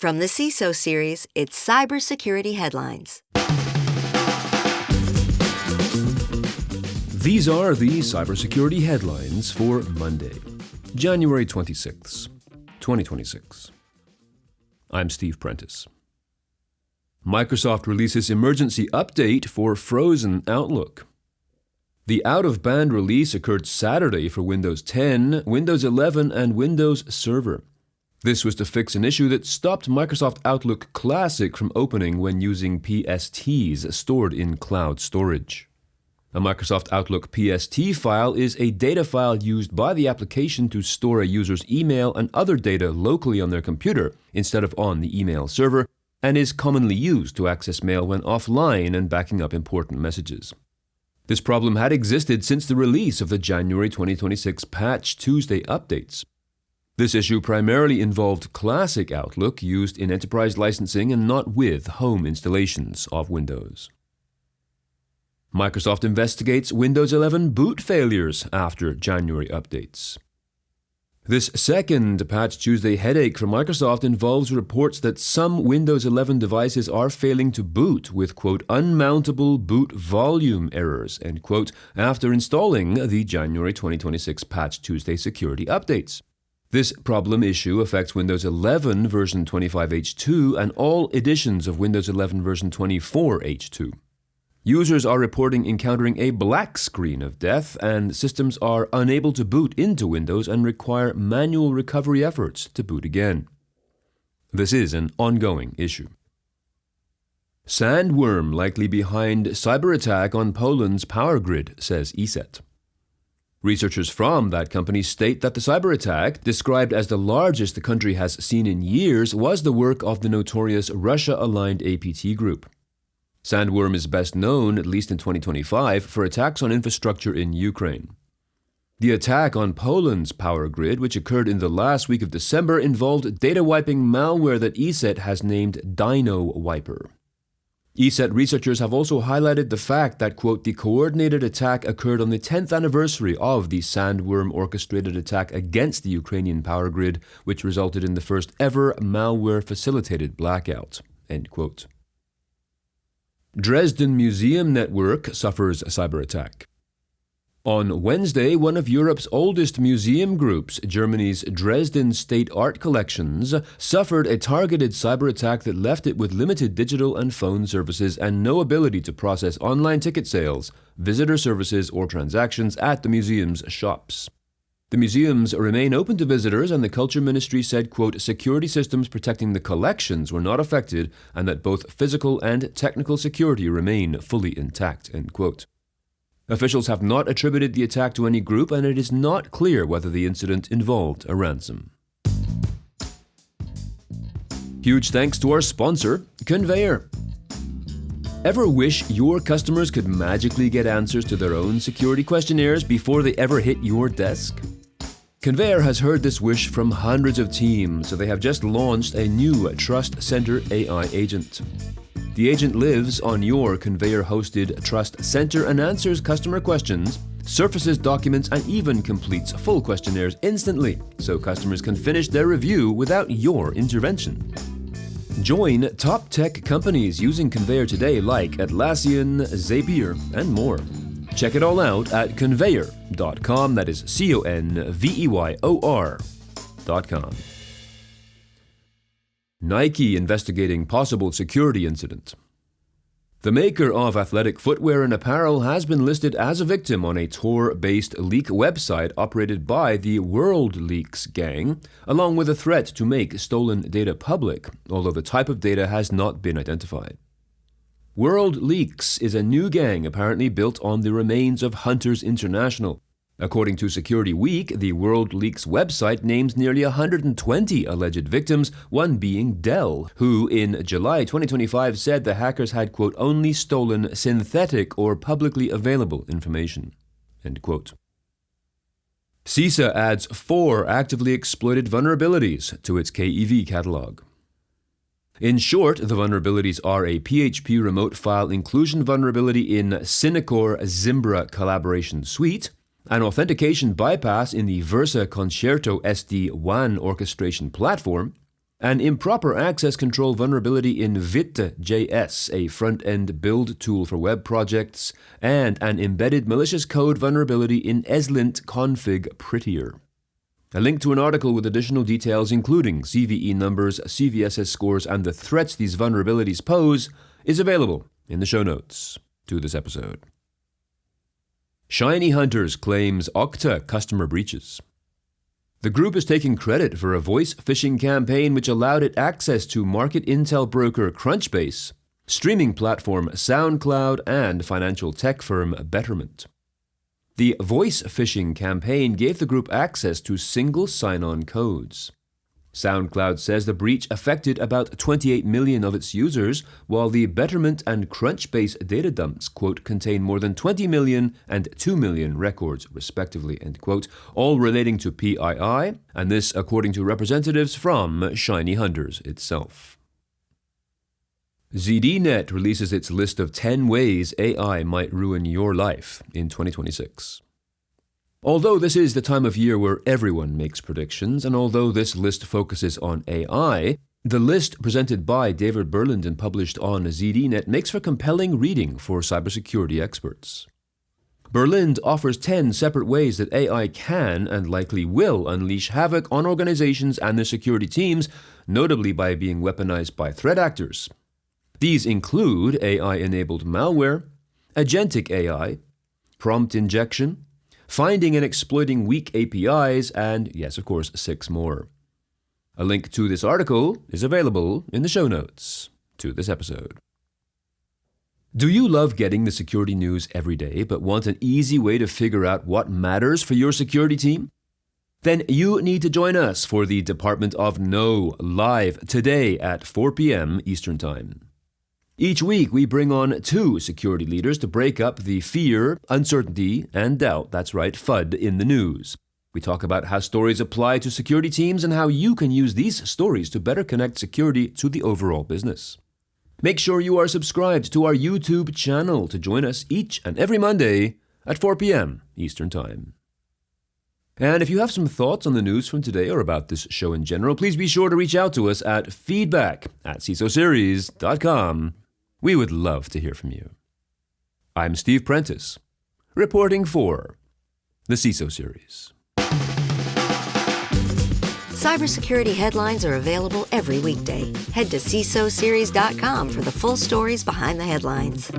From the CISO series, it's Cybersecurity Headlines. These are the cybersecurity headlines for Monday, January 26th, 2026. I'm Steve Prentice. Microsoft releases emergency update for frozen Outlook. The out-of-band release occurred Saturday for Windows 10, Windows 11, and Windows Server. This was to fix an issue that stopped Microsoft Outlook Classic from opening when using PSTs stored in cloud storage. A Microsoft Outlook PST file is a data file used by the application to store a user's email and other data locally on their computer instead of on the email server, and is commonly used to access mail when offline and backing up important messages. This problem had existed since the release of the January 2026 Patch Tuesday updates. This issue primarily involved Classic Outlook used in enterprise licensing and not with home installations of Windows. Microsoft investigates Windows 11 boot failures after January updates. This second Patch Tuesday headache for Microsoft involves reports that some Windows 11 devices are failing to boot with, quote, unmountable boot volume errors, end quote, after installing the January 2026 Patch Tuesday security updates. This problem issue affects Windows 11 version 25H2 and all editions of Windows 11 version 24H2. Users are reporting encountering a black screen of death, and systems are unable to boot into Windows and require manual recovery efforts to boot again. This is an ongoing issue. Sandworm likely behind cyberattack on Poland's power grid, says ESET. Researchers from that company state that the cyberattack, described as the largest the country has seen in years, was the work of the notorious Russia-aligned APT group. Sandworm is best known, at least in 2025, for attacks on infrastructure in Ukraine. The attack on Poland's power grid, which occurred in the last week of December, involved data-wiping malware that ESET has named Dino Wiper. ESET researchers have also highlighted the fact that, quote, the coordinated attack occurred on the 10th anniversary of the Sandworm orchestrated attack against the Ukrainian power grid, which resulted in the first ever malware-facilitated blackout, end quote. Dresden Museum network suffers a cyberattack. On Wednesday, one of Europe's oldest museum groups, Germany's Dresden State Art Collections, suffered a targeted cyberattack that left it with limited digital and phone services and no ability to process online ticket sales, visitor services, or transactions at the museum's shops. The museums remain open to visitors, and the Culture Ministry said, quote, security systems protecting the collections were not affected and that both physical and technical security remain fully intact, end quote. Officials have not attributed the attack to any group, and it is not clear whether the incident involved a ransom. Huge thanks to our sponsor, Conveyor. Ever wish your customers could magically get answers to their own security questionnaires before they ever hit your desk? Conveyor has heard this wish from hundreds of teams, so they have just launched a new Trust Center AI agent. The agent lives on your Conveyor-hosted Trust Center and answers customer questions, surfaces documents, and even completes full questionnaires instantly, so customers can finish their review without your intervention. Join top tech companies using Conveyor today like Atlassian, Zapier, and more. Check it all out at conveyor.com, that is conveyor.com. Nike investigating possible security incident. The maker of athletic footwear and apparel has been listed as a victim on a Tor-based leak website operated by the WorldLeaks gang, along with a threat to make stolen data public, although the type of data has not been identified. WorldLeaks is a new gang apparently built on the remains of Hunters International. According to Security Week, the WorldLeaks website names nearly 120 alleged victims, one being Dell, who in July 2025 said the hackers had, quote, only stolen synthetic or publicly available information, end quote. CISA adds 4 actively exploited vulnerabilities to its KEV catalog. In short, the vulnerabilities are a PHP remote file inclusion vulnerability in Cinecore Zimbra collaboration suite, an authentication bypass in the Versa Concerto SD-WAN orchestration platform, an improper access control vulnerability in Vite.js, a front-end build tool for web projects, and an embedded malicious code vulnerability in ESLint config prettier. A link to an article with additional details, including CVE numbers, CVSS scores, and the threats these vulnerabilities pose, is available in the show notes to this episode. Shiny Hunters claims Okta customer breaches. The group is taking credit for a voice phishing campaign which allowed it access to market intel broker Crunchbase, streaming platform SoundCloud, and financial tech firm Betterment. The voice phishing campaign gave the group access to single sign-on codes. SoundCloud says the breach affected about 28 million of its users, while the Betterment and Crunchbase data dumps, quote, contain more than 20 million and 2 million records, respectively, end quote, all relating to PII, and this according to representatives from Shiny Hunters itself. ZDNet releases its list of 10 ways AI might ruin your life in 2026. Although this is the time of year where everyone makes predictions, and although this list focuses on AI, the list presented by David Berland and published on ZDNet makes for compelling reading for cybersecurity experts. Berland offers 10 separate ways that AI can and likely will unleash havoc on organizations and their security teams, notably by being weaponized by threat actors. These include AI-enabled malware, agentic AI, prompt injection, finding and exploiting weak APIs, and, yes, of course, 6 more. A link to this article is available in the show notes to this episode. Do you love getting the security news every day, but want an easy way to figure out what matters for your security team? Then you need to join us for the Department of No live today at 4 p.m. Eastern Time. Each week, we bring on 2 security leaders to break up the fear, uncertainty, and doubt, that's right, FUD, in the news. We talk about how stories apply to security teams and how you can use these stories to better connect security to the overall business. Make sure you are subscribed to our YouTube channel to join us each and every Monday at 4 p.m. Eastern Time. And if you have some thoughts on the news from today or about this show in general, please be sure to reach out to us at feedback@cisoseries.com. We would love to hear from you. I'm Steve Prentice, reporting for the CISO Series. Cybersecurity headlines are available every weekday. Head to cisoseries.com for the full stories behind the headlines.